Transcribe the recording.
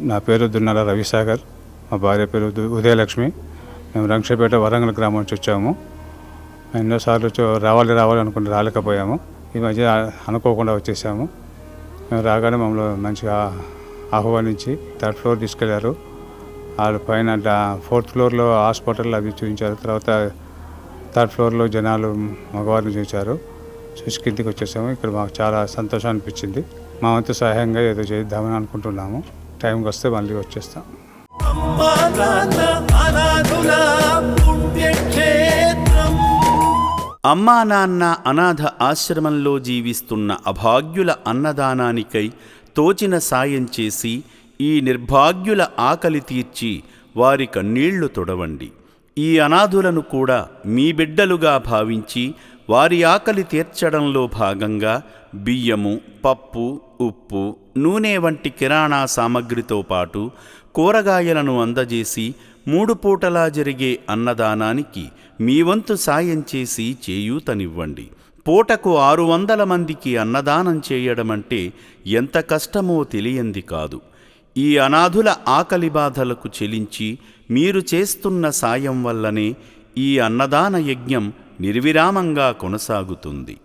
నా పేరు దున్నాల రవిసాగర్, మా భార్య పేరు ఉదయలక్ష్మి. మేము రంగశపేట వరంగల్ గ్రామం నుంచి వచ్చాము. ఎన్నోసార్లు రావాలి అనుకుంటే రాలేకపోయాము. ఈ మధ్య అనుకోకుండా వచ్చేసాము. మేము రాగానే మమ్మల్ని మంచిగా ఆహ్వానించి 3rd ఫ్లోర్ తీసుకెళ్లారు. వాళ్ళు పైన 4th ఫ్లోర్లో హాస్పిటల్ అవి చూపించారు. తర్వాత 3rd ఫ్లోర్లో జనాలు మగవారిని చూశారు. చూసి కిందికి వచ్చేసాము. ఇక్కడ మాకు చాలా సంతోషం అనిపించింది. మా వంతు సహాయంగా ఏదో చేద్దామని అనుకుంటున్నాము. టైంకి వస్తే మళ్ళీ వచ్చేస్తాం. అమ్మా నాన్న అనాథ ఆశ్రమంలో జీవిస్తున్న అభాగ్యుల అన్నదానానికై తోచిన సాయం చేసి ఈ నిర్భాగ్యుల ఆకలి తీర్చి వారి కన్నీళ్లు తొడవండి. ఈ అనాథులను కూడా మీ బిడ్డలుగా భావించి వారి ఆకలి తీర్చడంలో భాగంగా బియ్యము, పప్పు, ఉప్పు, నూనె వంటి కిరాణా సామగ్రితో పాటు కూరగాయలను అందజేసి 3 పూటలా జరిగే అన్నదానానికి మీ వంతు సాయం చేసి చేయూతనివ్వండి. పూటకు 600 మందికి అన్నదానం చేయడమంటే ఎంత కష్టమో తెలియంది కాదు. ఈ అనాథుల ఆకలి బాధలకు చెలించి మీరు చేస్తున్న సాయం వల్లనే ఈ అన్నదాన యజ్ఞం నిర్విరామంగా కొనసాగుతుంది.